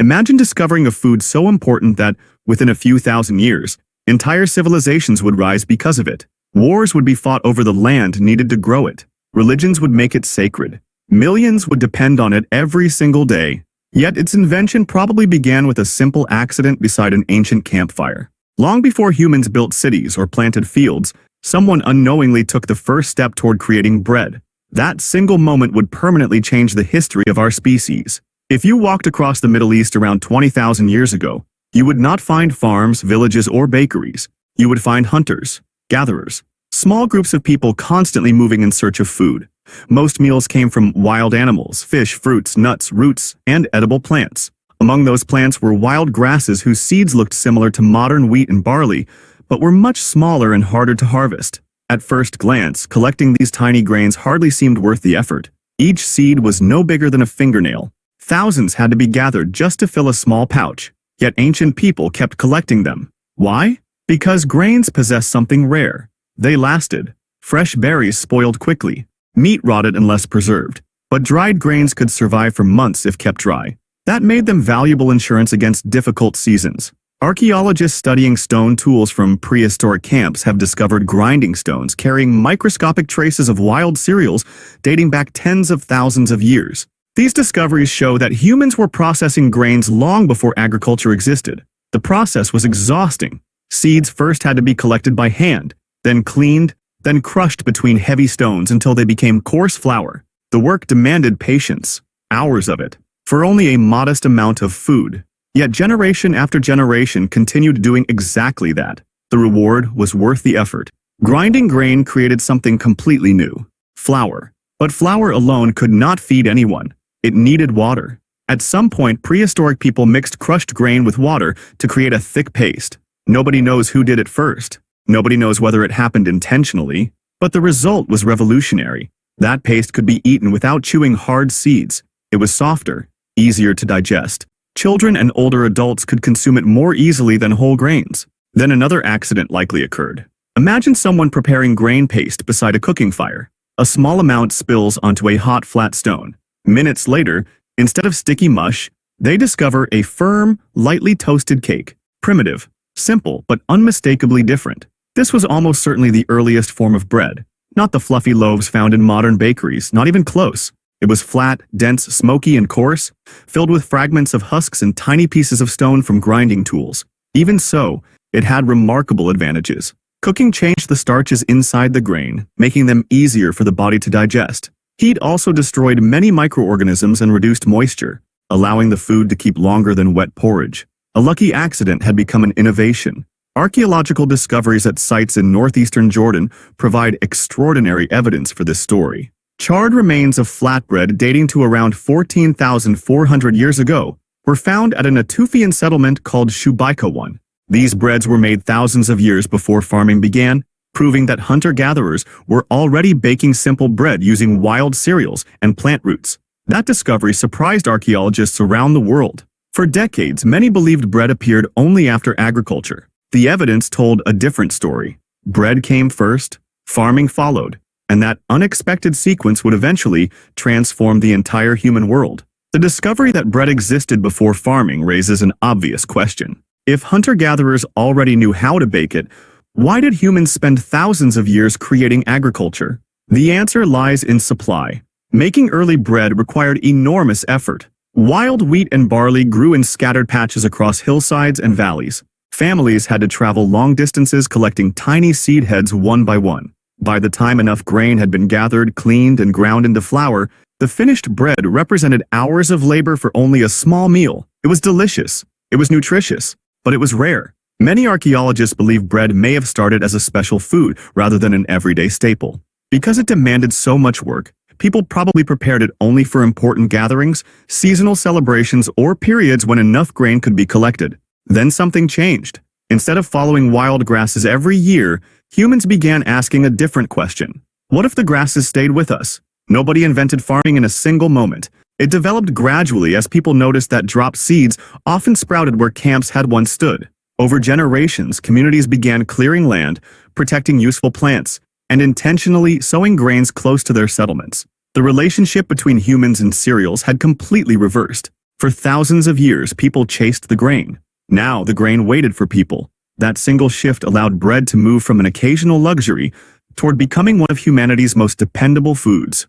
Imagine discovering a food so important that, within a few thousand years, entire civilizations would rise because of it. Wars would be fought over the land needed to grow it. Religions would make it sacred. Millions would depend on it every single day. Yet its invention probably began with a simple accident beside an ancient campfire. Long before humans built cities or planted fields, someone unknowingly took the first step toward creating bread. That single moment would permanently change the history of our species. If you walked across the Middle East around 20,000 years ago, you would not find farms, villages, or bakeries. You would find hunters, gatherers, small groups of people constantly moving in search of food. Most meals came from wild animals, fish, fruits, nuts, roots, and edible plants. Among those plants were wild grasses whose seeds looked similar to modern wheat and barley, but were much smaller and harder to harvest. At first glance, collecting these tiny grains hardly seemed worth the effort. Each seed was no bigger than a fingernail. Thousands had to be gathered just to fill a small pouch, yet ancient people kept collecting them. Why? Because grains possess something rare. They lasted. Fresh berries spoiled quickly. Meat rotted unless preserved, but dried grains could survive for months if kept dry. That made them valuable insurance against difficult seasons. Archaeologists studying stone tools from prehistoric camps have discovered grinding stones carrying microscopic traces of wild cereals dating back tens of thousands of years. These discoveries show that humans were processing grains long before agriculture existed. The process was exhausting. Seeds first had to be collected by hand, then cleaned, then crushed between heavy stones until they became coarse flour. The work demanded patience, hours of it, for only a modest amount of food. Yet generation after generation continued doing exactly that. The reward was worth the effort. Grinding grain created something completely new: flour. But flour alone could not feed anyone. It needed water. At some point, prehistoric people mixed crushed grain with water to create a thick paste. Nobody knows who did it first. Nobody knows whether it happened intentionally, but the result was revolutionary. That paste could be eaten without chewing hard seeds. It was softer, easier to digest. Children and older adults could consume it more easily than whole grains. Then another accident likely occurred. Imagine someone preparing grain paste beside a cooking fire. A small amount spills onto a hot, flat stone. Minutes later, instead of sticky mush, they discover a firm, lightly toasted cake. Primitive, simple, but unmistakably different. This was almost certainly the earliest form of bread, not the fluffy loaves found in modern bakeries, not even close. It was flat, dense, smoky, and coarse, filled with fragments of husks and tiny pieces of stone from grinding tools. Even so, it had remarkable advantages. Cooking changed the starches inside the grain, making them easier for the body to digest. Heat also destroyed many microorganisms and reduced moisture, allowing the food to keep longer than wet porridge. A lucky accident had become an innovation. Archaeological discoveries at sites in northeastern Jordan provide extraordinary evidence for this story. Charred remains of flatbread dating to around 14,400 years ago were found at a Natufian settlement called Shubayqa. These breads were made thousands of years before farming began, proving that hunter-gatherers were already baking simple bread using wild cereals and plant roots. That discovery surprised archaeologists around the world. For decades, many believed bread appeared only after agriculture. The evidence told a different story. Bread came first, farming followed, and that unexpected sequence would eventually transform the entire human world. The discovery that bread existed before farming raises an obvious question. If hunter-gatherers already knew how to bake it, why did humans spend thousands of years creating agriculture? The answer lies in supply. Making early bread required enormous effort. Wild wheat and barley grew in scattered patches across hillsides and valleys. Families had to travel long distances collecting tiny seed heads one by one. By the time enough grain had been gathered, cleaned, and ground into flour, the finished bread represented hours of labor for only a small meal. It was delicious. It was nutritious, but it was rare. Many archaeologists believe bread may have started as a special food rather than an everyday staple. Because it demanded so much work, people probably prepared it only for important gatherings, seasonal celebrations, or periods when enough grain could be collected. Then something changed. Instead of following wild grasses every year, humans began asking a different question. What if the grasses stayed with us? Nobody invented farming in a single moment. It developed gradually as people noticed that dropped seeds often sprouted where camps had once stood. Over generations, communities began clearing land, protecting useful plants, and intentionally sowing grains close to their settlements. The relationship between humans and cereals had completely reversed. For thousands of years, people chased the grain. Now the grain waited for people. That single shift allowed bread to move from an occasional luxury toward becoming one of humanity's most dependable foods.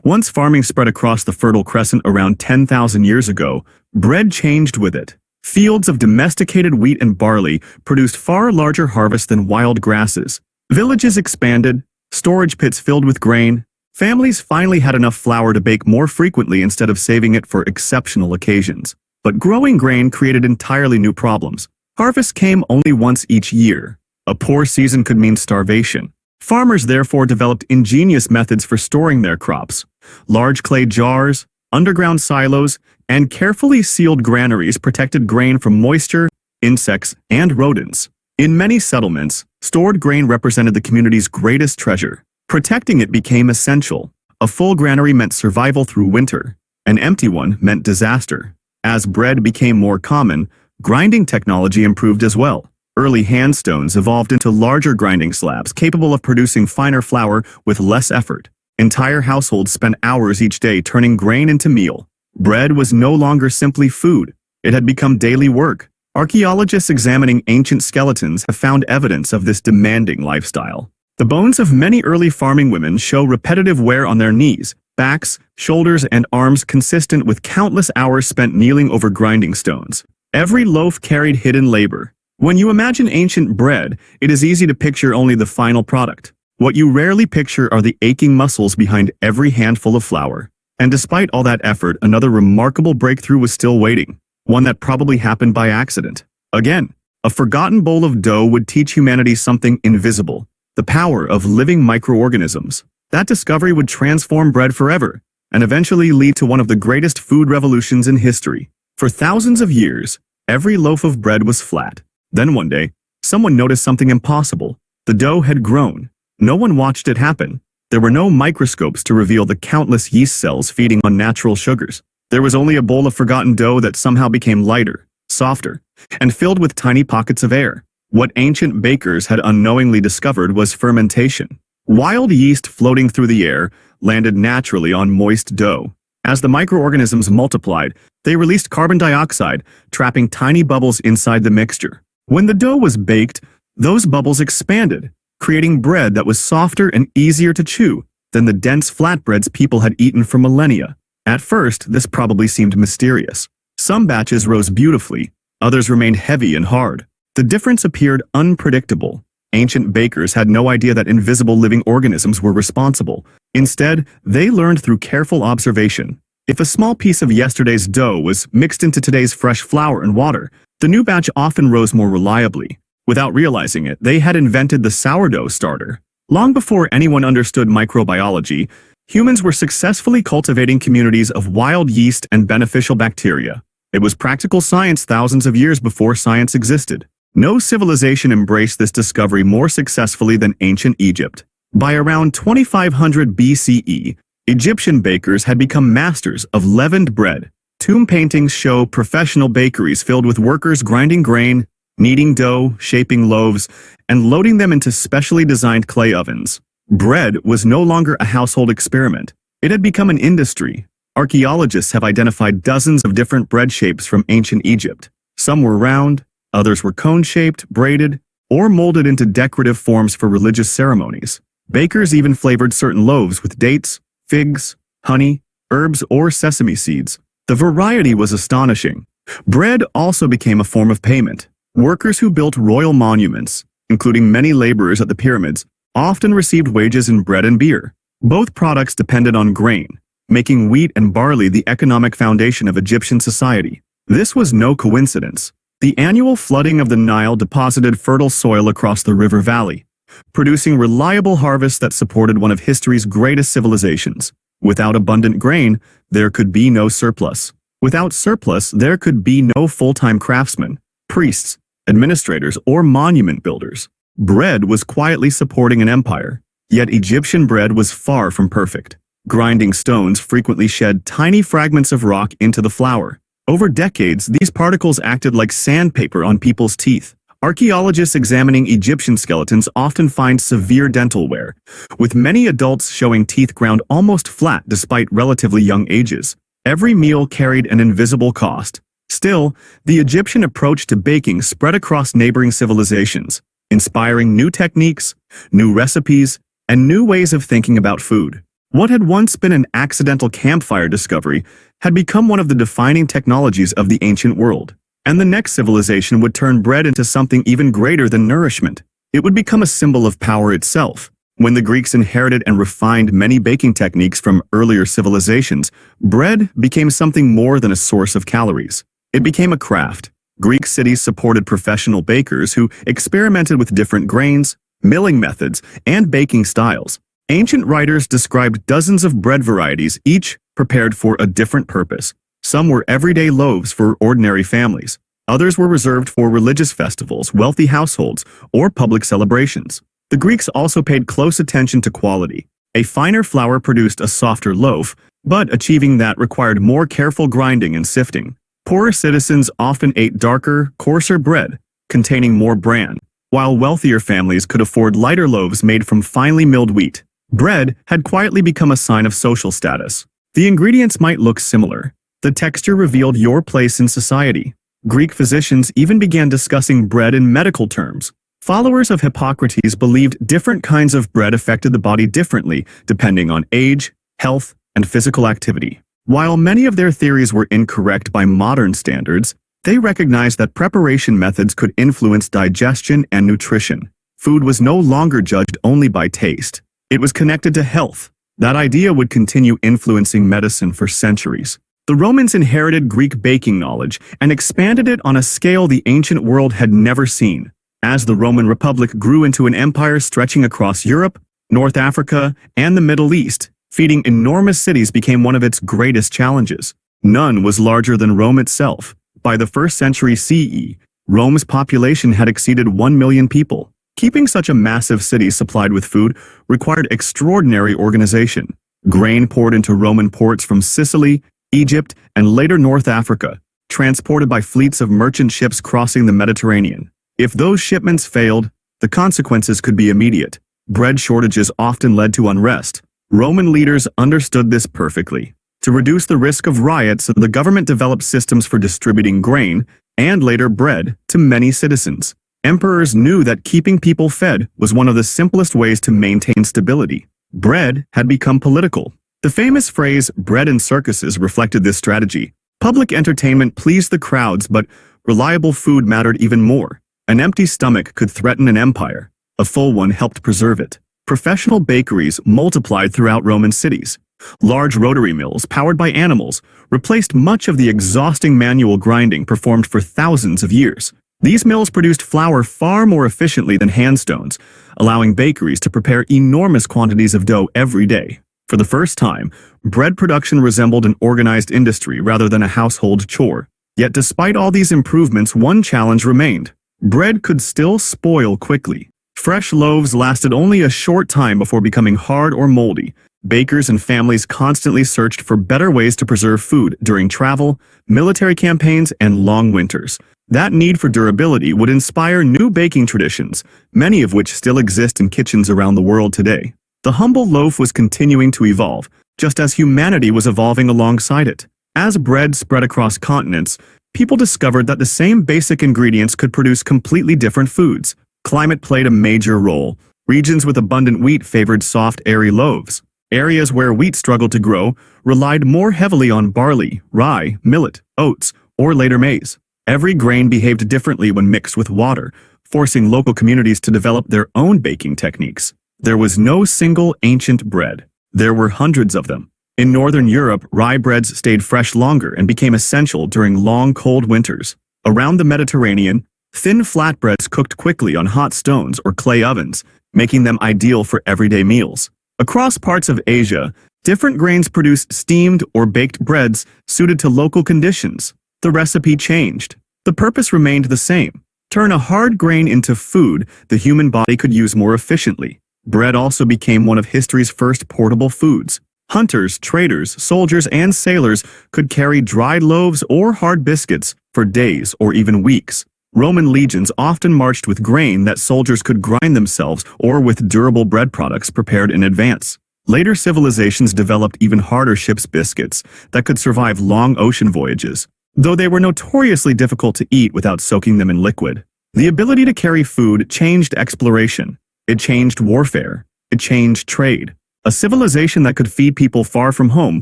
Once farming spread across the Fertile Crescent around 10,000 years ago, bread changed with it. Fields of domesticated wheat and barley produced far larger harvests than wild grasses. Villages expanded, storage pits filled with grain. Families finally had enough flour to bake more frequently instead of saving it for exceptional occasions. But growing grain created entirely new problems. Harvests came only once each year. A poor season could mean starvation. Farmers therefore developed ingenious methods for storing their crops. Large clay jars, underground silos, and carefully sealed granaries protected grain from moisture, insects, and rodents. In many settlements, stored grain represented the community's greatest treasure. Protecting it became essential. A full granary meant survival through winter. An empty one meant disaster. As bread became more common, grinding technology improved as well. Early handstones evolved into larger grinding slabs capable of producing finer flour with less effort. Entire households spent hours each day turning grain into meal. Bread was no longer simply food. It had become daily work. Archaeologists examining ancient skeletons have found evidence of this demanding lifestyle. The bones of many early farming women show repetitive wear on their knees, backs, shoulders, and arms consistent with countless hours spent kneeling over grinding stones. Every loaf carried hidden labor. When you imagine ancient bread, it is easy to picture only the final product. What you rarely picture are the aching muscles behind every handful of flour. And despite all that effort, another remarkable breakthrough was still waiting, one that probably happened by accident. Again, a forgotten bowl of dough would teach humanity something invisible, the power of living microorganisms. That discovery would transform bread forever, and eventually lead to one of the greatest food revolutions in history. For thousands of years, every loaf of bread was flat. Then one day, someone noticed something impossible. The dough had grown. No one watched it happen. There were no microscopes to reveal the countless yeast cells feeding on natural sugars. There was only a bowl of forgotten dough that somehow became lighter, softer, and filled with tiny pockets of air. What ancient bakers had unknowingly discovered was fermentation. Wild yeast floating through the air landed naturally on moist dough. As the microorganisms multiplied, they released carbon dioxide, trapping tiny bubbles inside the mixture. When the dough was baked, those bubbles expanded, creating bread that was softer and easier to chew than the dense flatbreads people had eaten for millennia. At first, this probably seemed mysterious. Some batches rose beautifully, others remained heavy and hard. The difference appeared unpredictable. Ancient bakers had no idea that invisible living organisms were responsible. Instead, they learned through careful observation. If a small piece of yesterday's dough was mixed into today's fresh flour and water, the new batch often rose more reliably. Without realizing it, they had invented the sourdough starter. Long before anyone understood microbiology, humans were successfully cultivating communities of wild yeast and beneficial bacteria. It was practical science thousands of years before science existed. No civilization embraced this discovery more successfully than ancient Egypt. By around 2500 BCE, Egyptian bakers had become masters of leavened bread. Tomb paintings show professional bakeries filled with workers grinding grain, kneading dough, shaping loaves, and loading them into specially designed clay ovens. Bread was no longer a household experiment. It had become an industry. Archaeologists have identified dozens of different bread shapes from ancient Egypt. Some were round, others were cone-shaped, braided, or molded into decorative forms for religious ceremonies. Bakers even flavored certain loaves with dates, figs, honey, herbs, or sesame seeds. The variety was astonishing. Bread also became a form of payment. Workers who built royal monuments, including many laborers at the pyramids, often received wages in bread and beer. Both products depended on grain, making wheat and barley the economic foundation of Egyptian society. This was no coincidence. The annual flooding of the Nile deposited fertile soil across the river valley, producing reliable harvests that supported one of history's greatest civilizations. Without abundant grain, there could be no surplus. Without surplus, there could be no full-time craftsmen, priests, administrators, or monument builders. Bread was quietly supporting an empire, yet Egyptian bread was far from perfect. Grinding stones frequently shed tiny fragments of rock into the flour. Over decades, these particles acted like sandpaper on people's teeth. Archaeologists examining Egyptian skeletons often find severe dental wear, with many adults showing teeth ground almost flat despite relatively young ages. Every meal carried an invisible cost. Still, the Egyptian approach to baking spread across neighboring civilizations, inspiring new techniques, new recipes, and new ways of thinking about food. What had once been an accidental campfire discovery had become one of the defining technologies of the ancient world. And the next civilization would turn bread into something even greater than nourishment. It would become a symbol of power itself. When the Greeks inherited and refined many baking techniques from earlier civilizations, bread became something more than a source of calories. It became a craft. Greek cities supported professional bakers who experimented with different grains, milling methods, and baking styles. Ancient writers described dozens of bread varieties, each prepared for a different purpose. Some were everyday loaves for ordinary families. Others were reserved for religious festivals, wealthy households, or public celebrations. The Greeks also paid close attention to quality. A finer flour produced a softer loaf, but achieving that required more careful grinding and sifting. Poorer citizens often ate darker, coarser bread, containing more bran, while wealthier families could afford lighter loaves made from finely milled wheat. Bread had quietly become a sign of social status. The ingredients might look similar. The texture revealed your place in society. Greek physicians even began discussing bread in medical terms. Followers of Hippocrates believed different kinds of bread affected the body differently, depending on age, health, and physical activity. While many of their theories were incorrect by modern standards, they recognized that preparation methods could influence digestion and nutrition. Food was no longer judged only by taste. It was connected to health. That idea would continue influencing medicine for centuries. The Romans inherited Greek baking knowledge and expanded it on a scale the ancient world had never seen. As the Roman Republic grew into an empire stretching across Europe, North Africa, and the Middle East, feeding enormous cities became one of its greatest challenges. None was larger than Rome itself. By the 1st century CE, Rome's population had exceeded 1 million people. Keeping such a massive city supplied with food required extraordinary organization. Grain poured into Roman ports from Sicily, Egypt, and later North Africa, transported by fleets of merchant ships crossing the Mediterranean. If those shipments failed, the consequences could be immediate. Bread shortages often led to unrest. Roman leaders understood this perfectly. To reduce the risk of riots, the government developed systems for distributing grain, and later bread, to many citizens. Emperors knew that keeping people fed was one of the simplest ways to maintain stability. Bread had become political. The famous phrase, "bread and circuses," reflected this strategy. Public entertainment pleased the crowds, but reliable food mattered even more. An empty stomach could threaten an empire. A full one helped preserve it. Professional bakeries multiplied throughout Roman cities. Large rotary mills, powered by animals, replaced much of the exhausting manual grinding performed for thousands of years. These mills produced flour far more efficiently than handstones, allowing bakeries to prepare enormous quantities of dough every day. For the first time, bread production resembled an organized industry rather than a household chore. Yet despite all these improvements, one challenge remained. Bread could still spoil quickly. Fresh loaves lasted only a short time before becoming hard or moldy. Bakers and families constantly searched for better ways to preserve food during travel, military campaigns, and long winters. That need for durability would inspire new baking traditions, many of which still exist in kitchens around the world today. The humble loaf was continuing to evolve, just as humanity was evolving alongside it. As bread spread across continents, people discovered that the same basic ingredients could produce completely different foods. Climate played a major role. Regions with abundant wheat favored soft, airy loaves. Areas where wheat struggled to grow relied more heavily on barley, rye, millet, oats, or later maize. Every grain behaved differently when mixed with water, forcing local communities to develop their own baking techniques. There was no single ancient bread. There were hundreds of them. In Northern Europe, rye breads stayed fresh longer and became essential during long, cold winters. Around the Mediterranean, thin flatbreads cooked quickly on hot stones or clay ovens, making them ideal for everyday meals. Across parts of Asia, different grains produced steamed or baked breads suited to local conditions. The recipe changed. The purpose remained the same: turn a hard grain into food the human body could use more efficiently. Bread also became one of history's first portable foods. Hunters, traders, soldiers, and sailors could carry dried loaves or hard biscuits for days or even weeks. Roman legions often marched with grain that soldiers could grind themselves or with durable bread products prepared in advance. Later civilizations developed even harder ship's biscuits that could survive long ocean voyages, though they were notoriously difficult to eat without soaking them in liquid. The ability to carry food changed exploration. It changed warfare. It changed trade. A civilization that could feed people far from home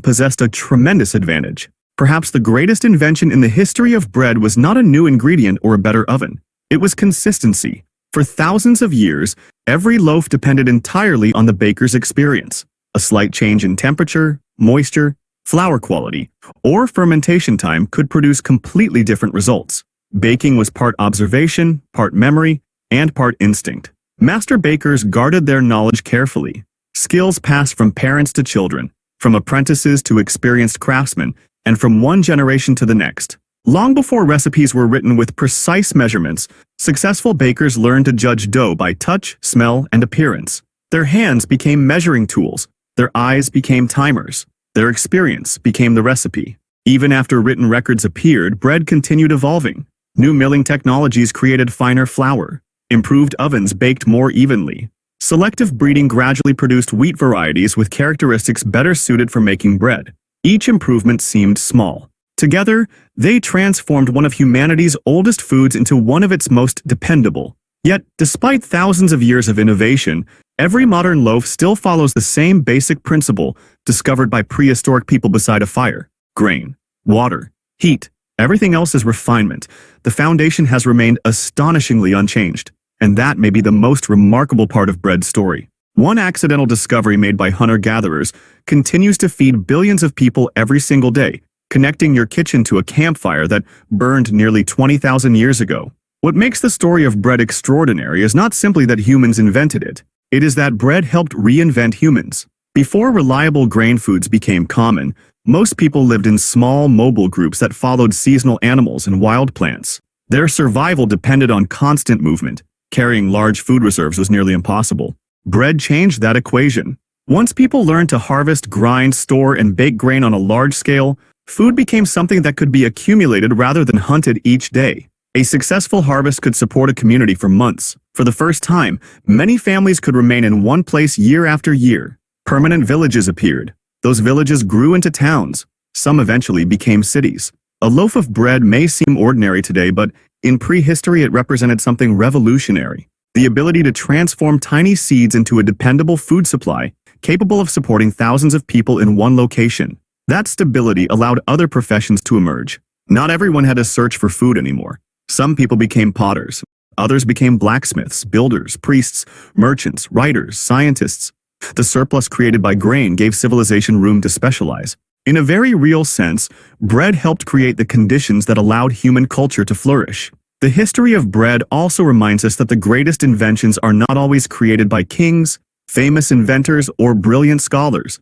possessed a tremendous advantage. Perhaps the greatest invention in the history of bread was not a new ingredient or a better oven. It was consistency. For thousands of years, every loaf depended entirely on the baker's experience. A slight change in temperature, moisture, flour quality, or fermentation time could produce completely different results. Baking was part observation, part memory, and part instinct. Master bakers guarded their knowledge carefully. Skills passed from parents to children, from apprentices to experienced craftsmen, and from one generation to the next. Long before recipes were written with precise measurements, successful bakers learned to judge dough by touch, smell, and appearance. Their hands became measuring tools. Their eyes became timers. Their experience became the recipe. Even after written records appeared, bread continued evolving. New milling technologies created finer flour. Improved ovens baked more evenly. Selective breeding gradually produced wheat varieties with characteristics better suited for making bread. Each improvement seemed small. Together, they transformed one of humanity's oldest foods into one of its most dependable. Yet, despite thousands of years of innovation, every modern loaf still follows the same basic principle discovered by prehistoric people beside a fire: grain, water, heat. Everything else is refinement. The foundation has remained astonishingly unchanged, and that may be the most remarkable part of bread's story. One accidental discovery made by hunter-gatherers continues to feed billions of people every single day, connecting your kitchen to a campfire that burned nearly 20,000 years ago. What makes the story of bread extraordinary is not simply that humans invented it. It is that bread helped reinvent humans. Before reliable grain foods became common, most people lived in small, mobile groups that followed seasonal animals and wild plants. Their survival depended on constant movement. Carrying large food reserves was nearly impossible. Bread changed that equation. Once people learned to harvest, grind, store, and bake grain on a large scale, food became something that could be accumulated rather than hunted each day. A successful harvest could support a community for months. For the first time, many families could remain in one place year after year. Permanent villages appeared. Those villages grew into towns. Some eventually became cities. A loaf of bread may seem ordinary today, but in prehistory it represented something revolutionary. The ability to transform tiny seeds into a dependable food supply, capable of supporting thousands of people in one location. That stability allowed other professions to emerge. Not everyone had to search for food anymore. Some people became potters. Others became blacksmiths, builders, priests, merchants, writers, scientists. The surplus created by grain gave civilization room to specialize. In a very real sense, bread helped create the conditions that allowed human culture to flourish. The history of bread also reminds us that the greatest inventions are not always created by kings, famous inventors, or brilliant scholars.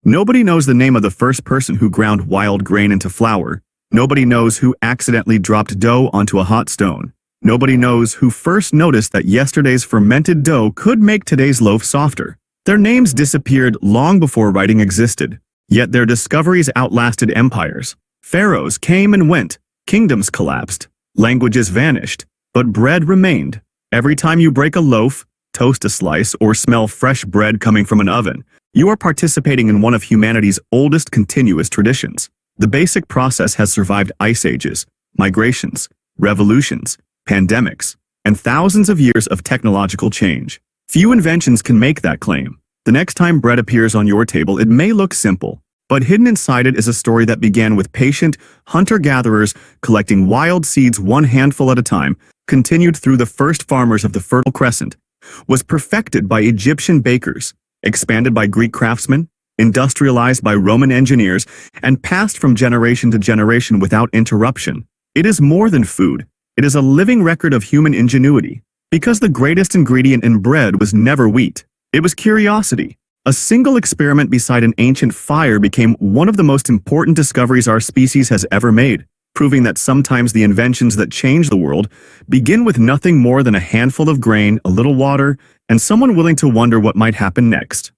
Nobody knows the name of the first person who ground wild grain into flour. Nobody knows who accidentally dropped dough onto a hot stone. Nobody knows who first noticed that yesterday's fermented dough could make today's loaf softer. Their names disappeared long before writing existed, yet their discoveries outlasted empires. Pharaohs came and went, kingdoms collapsed, languages vanished, but bread remained. Every time you break a loaf, toast a slice, or smell fresh bread coming from an oven, you are participating in one of humanity's oldest continuous traditions. The basic process has survived ice ages, migrations, revolutions, pandemics, and thousands of years of technological change. Few inventions can make that claim. The next time bread appears on your table, it may look simple, but hidden inside it is a story that began with patient hunter-gatherers collecting wild seeds one handful at a time, continued through the first farmers of the Fertile Crescent, was perfected by Egyptian bakers, expanded by Greek craftsmen, industrialized by Roman engineers, and passed from generation to generation without interruption. It is more than food. It is a living record of human ingenuity. Because the greatest ingredient in bread was never wheat. It was curiosity. A single experiment beside an ancient fire became one of the most important discoveries our species has ever made, proving that sometimes the inventions that change the world begin with nothing more than a handful of grain, a little water, and someone willing to wonder what might happen next.